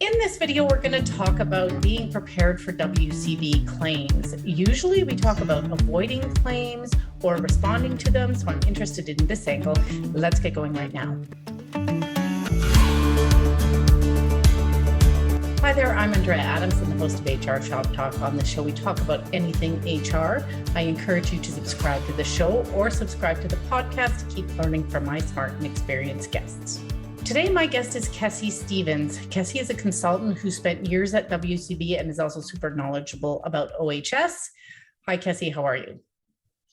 In this video, we're going to talk about being prepared for WCB claims. Usually we talk about avoiding claims or responding to them, so I'm interested in this angle. Let's get going right now. Hi there, I'm Andrea Adams. I'm the host of HR Shop Talk. On this show, we talk about anything HR. I encourage you to subscribe to the show or subscribe to the podcast to keep learning from my smart and experienced guests. Today, my guest is Kessie Stevens. Kessie is a consultant who spent years at WCB and is also super knowledgeable about OH&S. Hi, Kessie, how are you?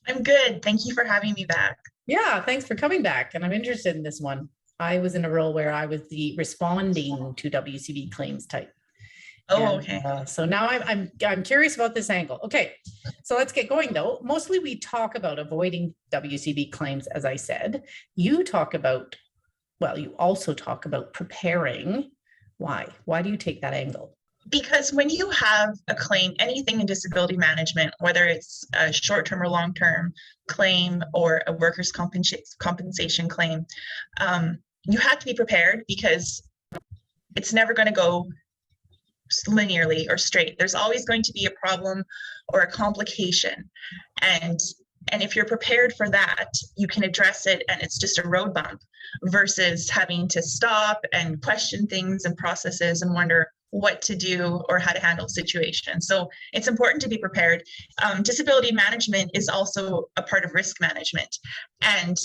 I'm good. Thank you for having me back. Yeah, thanks for coming back. And I'm interested in this one. I was in a role where I was the responding to WCB claims type. Okay. So now I'm curious about this angle. Okay, so let's get going though. Mostly we talk about avoiding WCB claims, as I said. You also talk about preparing. Why? Why do you take that angle? Because when you have a claim, anything in disability management, whether it's a short-term or long-term claim or a workers' compensation claim, you have to be prepared because it's never going to go linearly or straight. There's always going to be a problem or a complication. And if you're prepared for that, you can address it and it's just a road bump versus having to stop and question things and processes and wonder what to do or how to handle situations. So it's important to be prepared. Disability management is also a part of risk management. And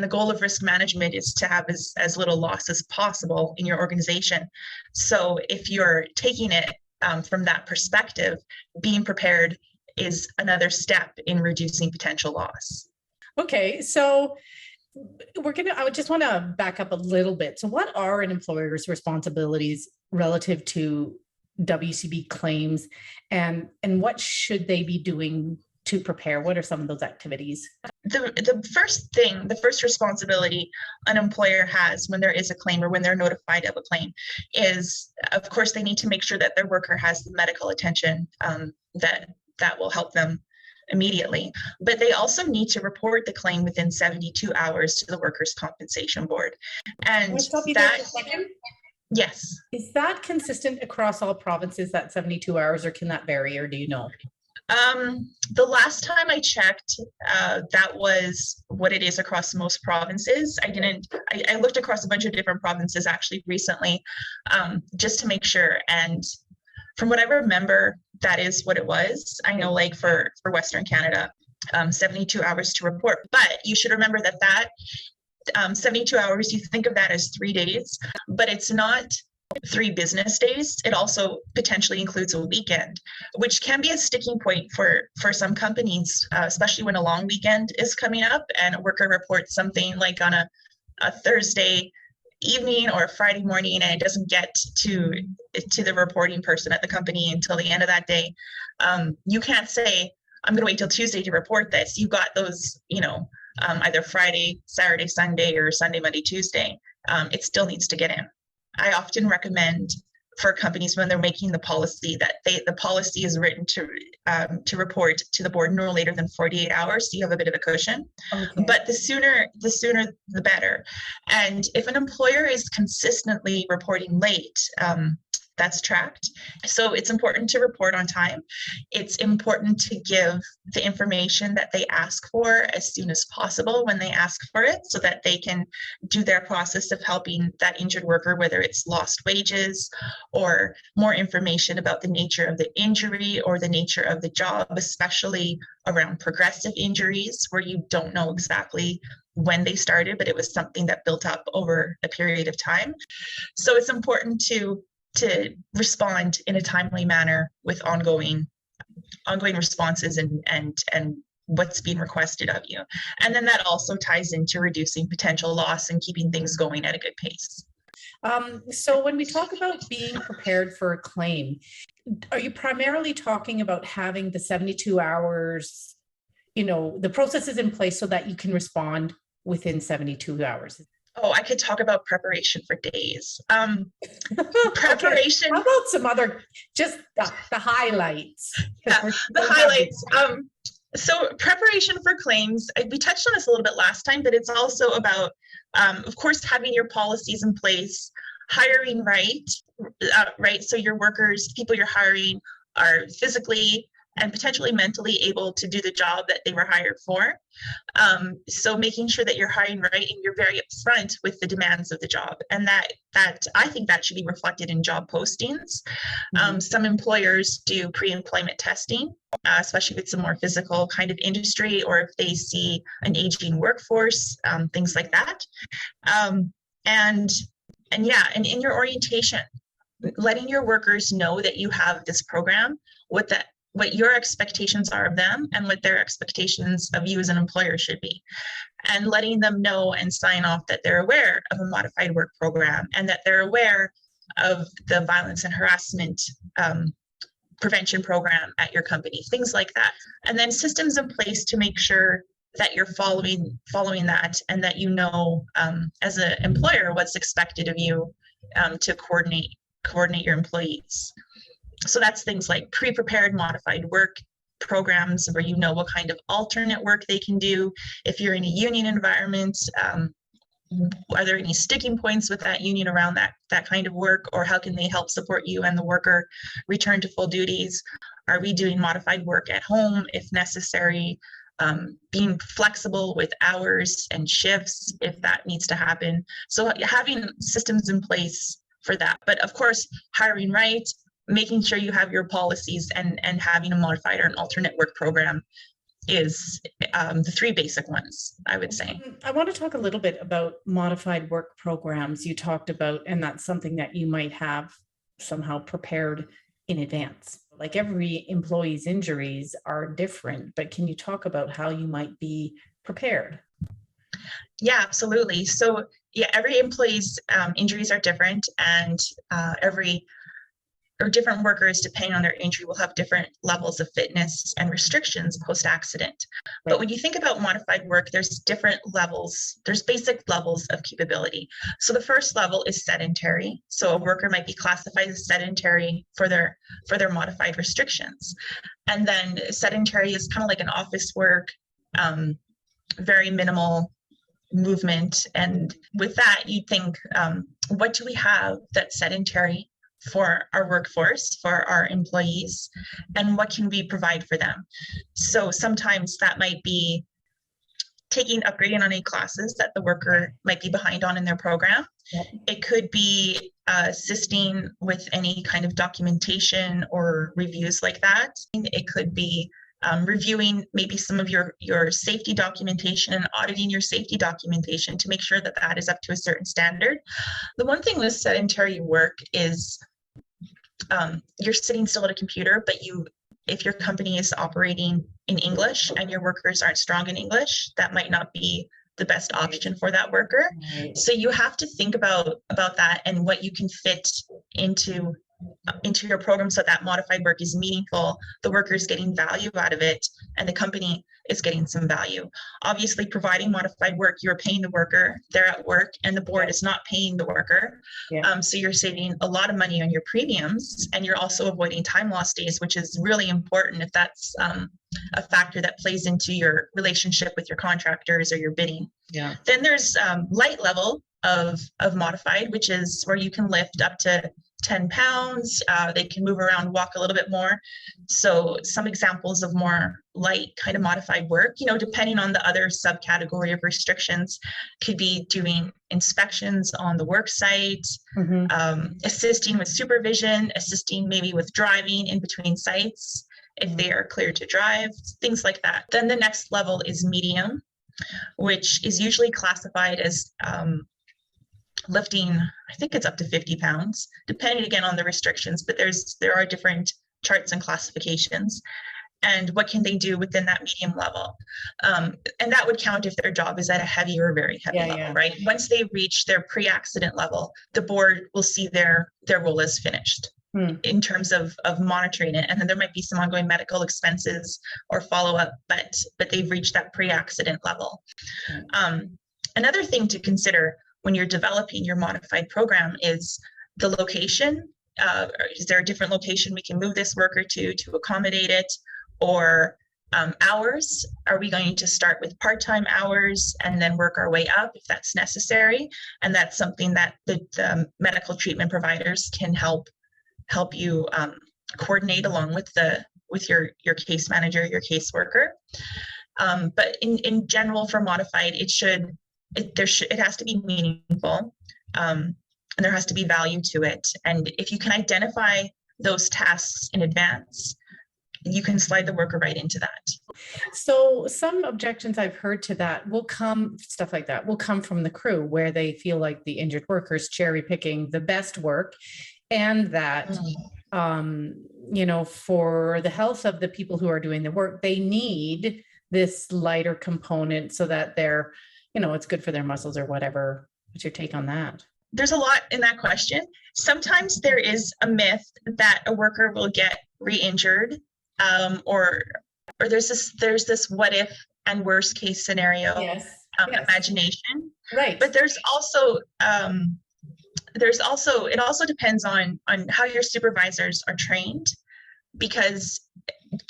the goal of risk management is to have as little loss as possible in your organization. So if you're taking it from that perspective, being prepared is another step in reducing potential loss. Okay, so I would just want to back up a little bit. So what are an employer's responsibilities relative to WCB claims and what should they be doing to prepare? What are some of those activities? The first responsibility an employer has when there is a claim or when they're notified of a claim is, of course, they need to make sure that their worker has the medical attention that will help them immediately. But they also need to report the claim within 72 hours to the Workers' Compensation Board. And can I stop you there for a second? Yes. Is that consistent across all provinces, that 72 hours, or can that vary, or do you know? The last time I checked, that was what it is across most provinces. I looked across a bunch of different provinces actually recently, just to make sure. And from what I remember, that is what it was. I know, like for Western Canada, 72 hours to report. But you should remember that 72 hours, you think of that as 3 days, but it's not 3 business days. It also potentially includes a weekend, which can be a sticking point for some companies, especially when a long weekend is coming up and a worker reports something like on a Thursday evening or a Friday morning and it doesn't get to the reporting person at the company until the end of that day. You can't say, I'm going to wait till Tuesday to report this. You've got those, either Friday, Saturday, Sunday, or Sunday, Monday, Tuesday. It still needs to get in. I often recommend for companies when they're making the policy that the policy is written to report to the board no later than 48 hours, so you have a bit of a cushion. Okay. But the sooner the better. And if an employer is consistently reporting late, that's tracked. So it's important to report on time. It's important to give the information that they ask for as soon as possible when they ask for it so that they can do their process of helping that injured worker, whether it's lost wages or more information about the nature of the injury or the nature of the job, especially around progressive injuries where you don't know exactly when they started, but it was something that built up over a period of time. So it's important to respond in a timely manner with ongoing responses and what's being requested of you. And then that also ties into reducing potential loss and keeping things going at a good pace. So when we talk about being prepared for a claim, are you primarily talking about having the 72 hours, the process is in place so that you can respond within 72 hours? Oh, I could talk about preparation for days. Preparation. Okay. How about some other, just the highlights? Yeah, the highlights. So preparation for claims, we touched on this a little bit last time, but it's also about, of course, having your policies in place, hiring right, right? So your workers, people you're hiring, are physically and potentially mentally able to do the job that they were hired for. So making sure that you're hiring right and you're very upfront with the demands of the job, and that I think that should be reflected in job postings. Some employers do pre-employment testing, especially if it's a more physical kind of industry, or if they see an aging workforce, things like that. And in your orientation, letting your workers know that you have this program, what your expectations are of them, and what their expectations of you as an employer should be, and letting them know and sign off that they're aware of a modified work program, and that they're aware of the violence and harassment prevention program at your company, things like that. And then systems in place to make sure that you're following that, and that you know, as an employer, what's expected of you to coordinate your employees. So that's things like pre-prepared modified work programs, where you know what kind of alternate work they can do. If you're in a union environment, are there any sticking points with that union around that kind of work, or how can they help support you and the worker return to full duties? Are we doing modified work at home if necessary? Being flexible with hours and shifts if that needs to happen. So having systems in place for that. But of course, hiring right, making sure you have your policies, and having a modified or an alternate work program is the three basic ones, I would say. I want to talk a little bit about modified work programs you talked about, and that's something that you might have somehow prepared in advance. Like, every employee's injuries are different, but can you talk about how you might be prepared? Yeah, absolutely. So every employee's injuries are different, and different workers, depending on their injury, will have different levels of fitness and restrictions post-accident. Right. But when you think about modified work, there's different levels. There's basic levels of capability. So the first level is sedentary. So a worker might be classified as sedentary for their modified restrictions. And then sedentary is kind of like an office work, very minimal movement. And with that, you think, what do we have that's sedentary for our workforce, for our employees, and what can we provide for them? So sometimes that might be upgrading on any classes that the worker might be behind on in their program. Yep. It could be assisting with any kind of documentation or reviews like that. It could be reviewing maybe some of your safety documentation and auditing your safety documentation to make sure that that is up to a certain standard. The one thing with sedentary work is you're sitting still at a computer, but if your company is operating in English and your workers aren't strong in English, that might not be the best option for that worker. Right. So you have to think about that and what you can fit into your program so that modified work is meaningful, the worker is getting value out of it, and the company is getting some value. Obviously, providing modified work, you're paying the worker, they're at work, and the board is not paying the worker. Yeah. So you're saving a lot of money on your premiums, and you're also avoiding time loss days, which is really important if that's a factor that plays into your relationship with your contractors or your bidding. Yeah. Then there's light level of modified, which is where you can lift up to 10 pounds. They can move around, walk a little bit more. So some examples of more light kind of modified work, depending on the other subcategory of restrictions, could be doing inspections on the work site, assisting with supervision, assisting maybe with driving in between sites if they are cleared to drive, things like that. Then the next level is medium, which is usually classified as lifting, I think it's up to 50 pounds, depending again on the restrictions, but there are different charts and classifications. And what can they do within that medium level? And that would count if their job is at a heavy or very heavy level, right? Once they reach their pre-accident level, the board will see their role as finished in terms of monitoring it. And then there might be some ongoing medical expenses or follow-up, but they've reached that pre-accident level. Another thing to consider when you're developing your modified program is the location. Is there a different location we can move this worker to accommodate it? Or hours. Are we going to start with part-time hours and then work our way up if that's necessary? And that's something that the medical treatment providers can help you coordinate along with your case manager, your caseworker. But in general, for modified, it has to be meaningful, and there has to be value to it. And if you can identify those tasks in advance, you can slide the worker right into that. So some objections I've heard to that stuff like that will come from the crew, where they feel like the injured workers cherry picking the best work, and that for the health of the people who are doing the work, they need this lighter component so that they're, it's good for their muscles or whatever. What's your take on that? There's a lot in that question. Sometimes there is a myth that a worker will get re-injured, or there's this what if and worst case scenario. Yes. Imagination. Right. But there's also it also depends on how your supervisors are trained, because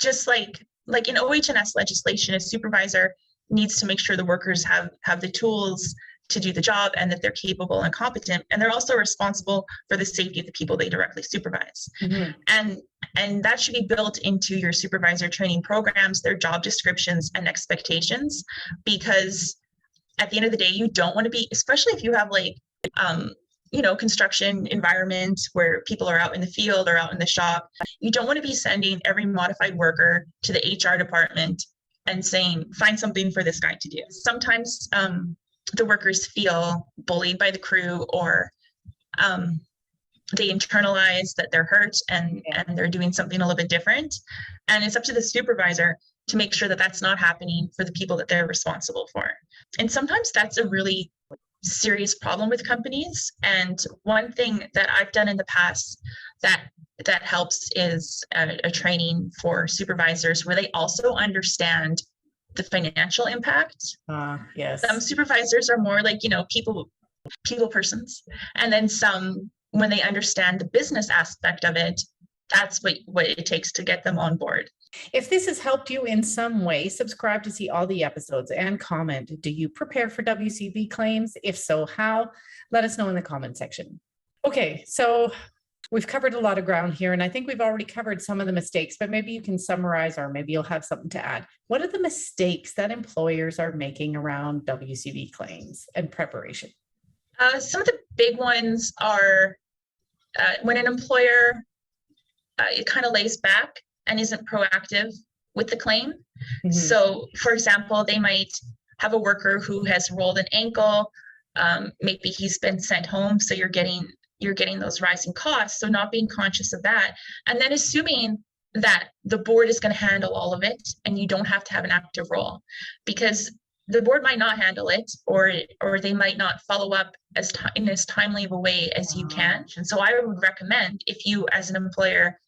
just like in OH&S legislation, a supervisor needs to make sure the workers have the tools to do the job and that they're capable and competent, and they're also responsible for the safety of the people they directly supervise. Mm-hmm. And that should be built into your supervisor training programs, their job descriptions and expectations, because at the end of the day, you don't want to be, especially if you have construction environment where people are out in the field or out in the shop, you don't want to be sending every modified worker to the HR department and saying, find something for this guy to do. Sometimes the workers feel bullied by the crew, or they internalize that they're hurt and they're doing something a little bit different. And it's up to the supervisor to make sure that that's not happening for the people that they're responsible for. And sometimes that's a really serious problem with companies. And one thing that I've done in the past that helps is a training for supervisors where they also understand the financial impact. Yes. Some supervisors are more like, people persons. And then some, when they understand the business aspect of it, that's what it takes to get them on board. If this has helped you in some way, subscribe to see all the episodes and comment. Do you prepare for WCB claims? If so, how? Let us know in the comment section. Okay, so we've covered a lot of ground here, and I think we've already covered some of the mistakes, but maybe you can summarize, or maybe you'll have something to add. What are the mistakes that employers are making around WCB claims and preparation? Some of the big ones are when an employer it kind of lays back and isn't proactive with the claim. Mm-hmm. So, for example, they might have a worker who has rolled an ankle. Maybe he's been sent home, so you're getting those rising costs. So not being conscious of that, and then assuming that the board is going to handle all of it and you don't have to have an active role, because the board might not handle it, or they might not follow up in as timely of a way as you can. And so I would recommend, if you as an employer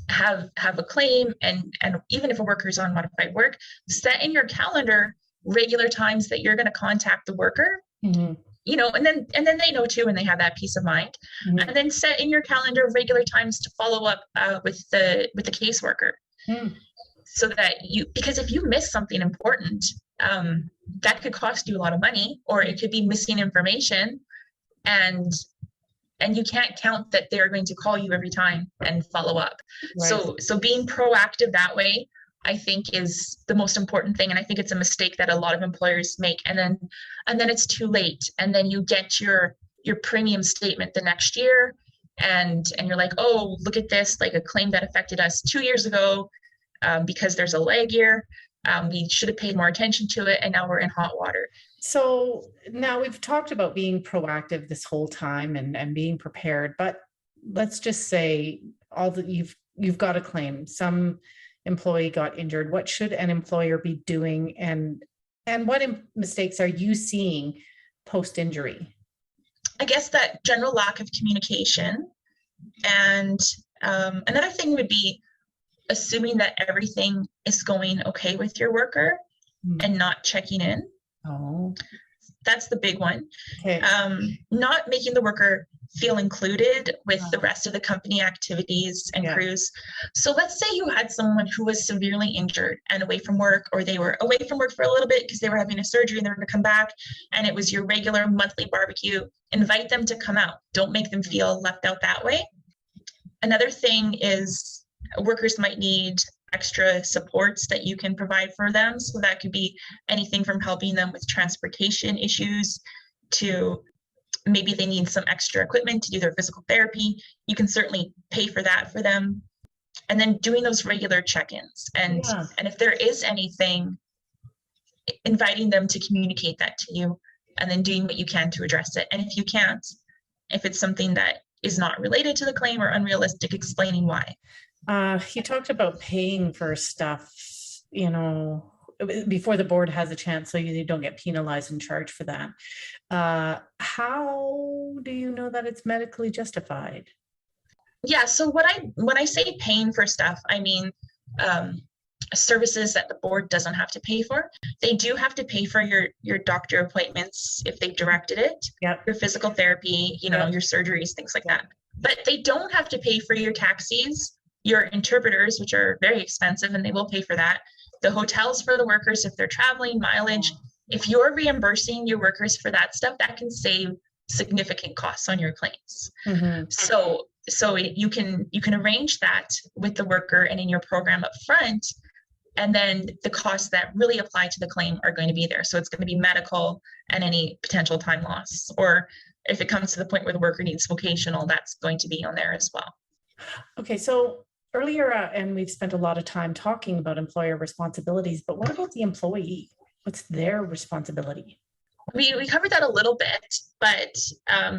have a claim, and even if a worker is on modified work, set in your calendar regular times that you're going to contact the worker. Mm-hmm. And then they know too, and they have that peace of mind. Mm-hmm. And then set in your calendar regular times to follow up with the caseworker. Mm. So that because if you miss something important, that could cost you a lot of money, or it could be missing information, and you can't count that they're going to call you every time and follow up. Right. So being proactive that way, I think, is the most important thing. And I think it's a mistake that a lot of employers make. And then it's too late. And then you get your premium statement the next year, and you're like, oh, look at this, like a claim that affected us 2 years ago, because there's a lag year. We should have paid more attention to it, and now we're in hot water. So now we've talked about being proactive this whole time and being prepared, but let's just say all that you've got a claim, some employee got injured. What should an employer be doing, and what mistakes are you seeing post-injury? I guess that general lack of communication, and another thing would be assuming that everything is going okay with your worker and not checking in. Oh, that's the big one. Okay. Not making the worker feel included with the rest of the company activities and crews. So let's say you had someone who was severely injured and away from work, or they were away from work for a little bit because they were having a surgery and they were going to come back, and it was your regular monthly barbecue. Invite them to come out. Don't make them feel left out that way. Another thing is workers might need extra supports that you can provide for them. So that could be anything from helping them with transportation issues to maybe they need some extra equipment to do their physical therapy. You can certainly pay for that for them. And then doing those regular check-ins. And if there is anything, inviting them to communicate that to you, and then doing what you can to address it. And if you can't, if it's something that is not related to the claim or unrealistic, explaining why. You talked about paying for stuff, you know, before the board has a chance, so you don't get penalized and charged for that. How do you know that it's medically justified? Yeah, so when I say paying for stuff, I mean services that the board doesn't have to pay for. They do have to pay for your doctor appointments if they've directed it, your physical therapy, you know, your surgeries, things like that. But they don't have to pay for your taxis, your interpreters, which are very expensive, and they will pay for that. The hotels for the workers, if they're traveling, mileage. If you're reimbursing your workers for that stuff, that can save significant costs on your claims. So you can arrange that with the worker and in your program up front, and then the costs that really apply to the claim are going to be there. So it's going to be medical and any potential time loss, or if it comes to the point where the worker needs vocational, that's going to be on there as well. Okay, so earlier, and we've spent a lot of time talking about employer responsibilities, but what about the employee? What's their responsibility? We covered that a little bit, but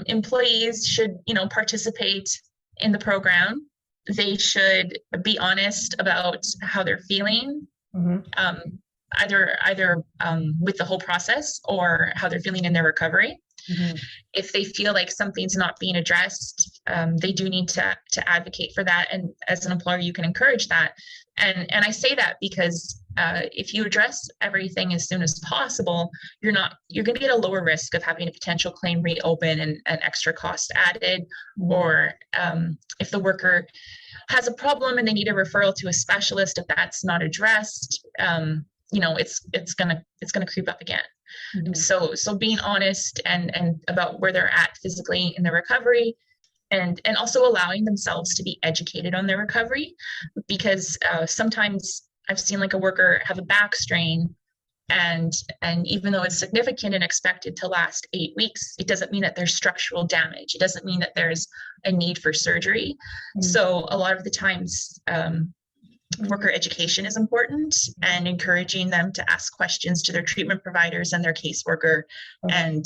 employees should, you know, participate in the program. They should be honest about how they're feeling, either with the whole process or how they're feeling in their recovery. If they feel like something's not being addressed, they do need to advocate for that. And as an employer, you can encourage that. And I say that because if you address everything as soon as possible, you're going to get a lower risk of having a potential claim reopen and extra cost added. Or if the worker has a problem and they need a referral to a specialist, if that's not addressed, you know, it's gonna creep up again. So being honest and about where they're at physically in their recovery, and also allowing themselves to be educated on their recovery, because sometimes I've seen like a worker have a back strain, and even though it's significant and expected to last 8 weeks, it doesn't mean that there's structural damage. It doesn't mean that there's a need for surgery. So a lot of the times worker education is important, and encouraging them to ask questions to their treatment providers and their caseworker, and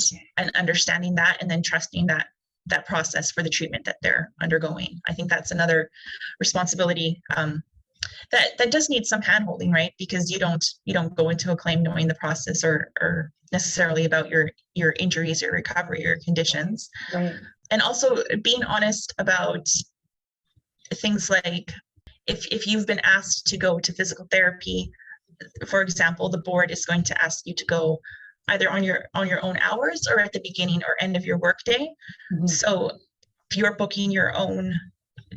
understanding that, and then trusting that process for the treatment that they're undergoing. I think that's another responsibility that does need some handholding, right? Because you don't go into a claim knowing the process or necessarily about your injuries or recovery or conditions. Right. And also being honest about things like if you've been asked to go to physical therapy, for example, the board is going to ask you to go either on your own hours or at the beginning or end of your workday. So if you're booking your own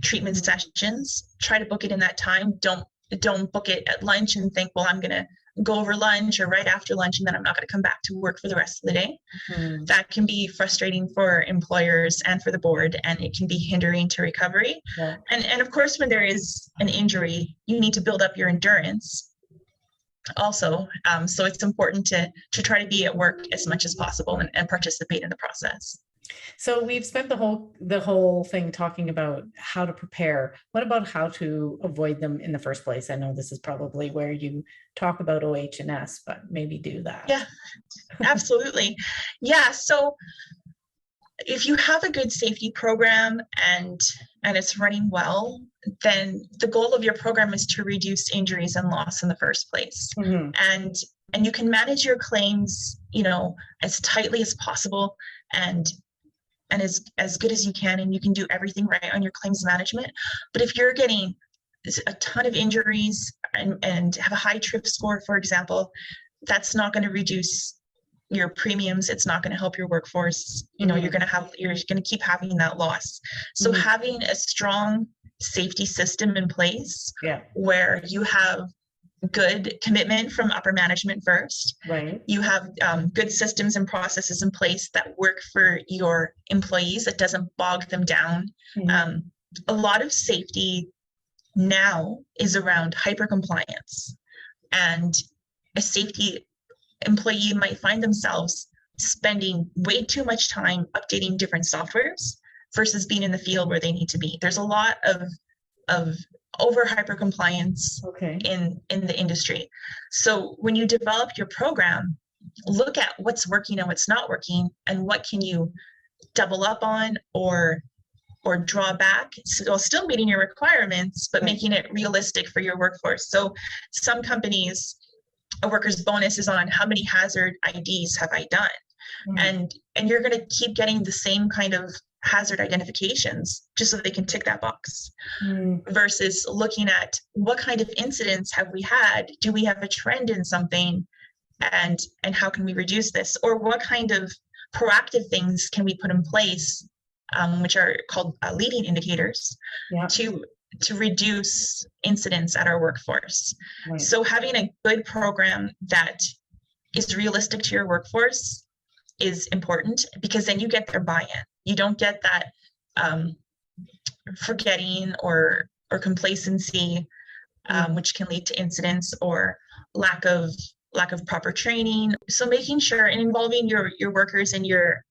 treatment sessions, try to book it in that time. Don't book it at lunch and think, well, I'm going to go over lunch or right after lunch, and then I'm not going to come back to work for the rest of the day. That can be frustrating for employers and for the board, and it can be hindering to recovery. And of course, when there is an injury, you need to build up your endurance also. So it's important to try to be at work as much as possible and participate in the process. So we've spent the whole thing talking about how to prepare. What about how to avoid them in the first place? I know this is probably where you talk about OH&S, but maybe do that. Yeah, absolutely. Yeah. So if you have a good safety program and it's running well, then the goal of your program is to reduce injuries and loss in the first place. And you can manage your claims, you know, as tightly as possible and as good as you can, and you can do everything right on your claims management. But if you're getting a ton of injuries and have a high TRIP score, for example, that's not going to reduce your premiums. It's not going to help your workforce. You're going to keep having that loss. So having a strong safety system in place where you have good commitment from upper management first. Right. You have good systems and processes in place that work for your employees, that doesn't bog them down. A lot of safety now is around hypercompliance, and a safety employee might find themselves spending way too much time updating different softwares versus being in the field where they need to be. There's a lot of over hyper compliance in the industry. So when you develop your program, look at what's working and what's not working, and what can you double up on or draw back, so still meeting your requirements, but making it realistic for your workforce. So some companies, a worker's bonus is on how many hazard IDs have I done, and you're going to keep getting the same kind of hazard identifications just so they can tick that box, versus looking at what kind of incidents have we had, do we have a trend in something, and how can we reduce this, or what kind of proactive things can we put in place, which are called leading indicators, to reduce incidents at our workforce. So having a good program that is realistic to your workforce is important, because then you get their buy-in. You don't get that forgetting or complacency, which can lead to incidents or lack of proper training. So making sure and involving your workers and your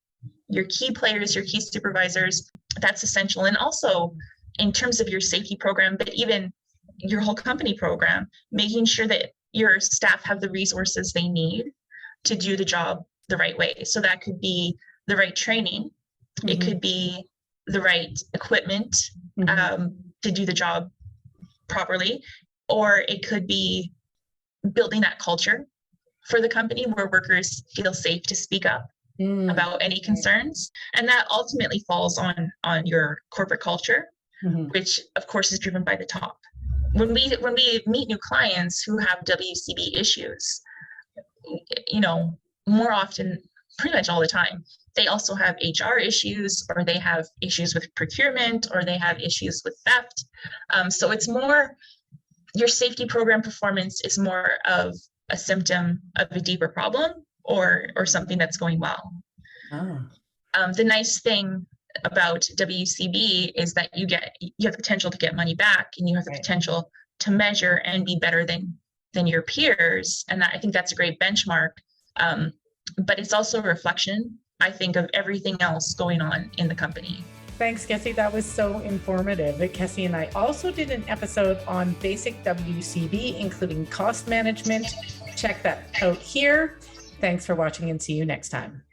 key players, your key supervisors, that's essential. And also in terms of your safety program, but even your whole company program, making sure that your staff have the resources they need to do the job the right way. So that could be the right training. It could be the right equipment to do the job properly, or it could be building that culture for the company where workers feel safe to speak up about any concerns. And that ultimately falls on your corporate culture, which of course is driven by the top. When we meet new clients who have WCB issues, more often, pretty much all the time, they also have HR issues, or they have issues with procurement, or they have issues with theft. So it's more, your safety program performance is more of a symptom of a deeper problem, or something that's going well. The nice thing about WCB is that you have the potential to get money back, and you have the potential to measure and be better than your peers. And I think that's a great benchmark. But it's also a reflection, I think, of everything else going on in the company. Thanks, Kessie. That was so informative. Kessie and I also did an episode on basic WCB, including cost management. Check that out here. Thanks for watching, and see you next time.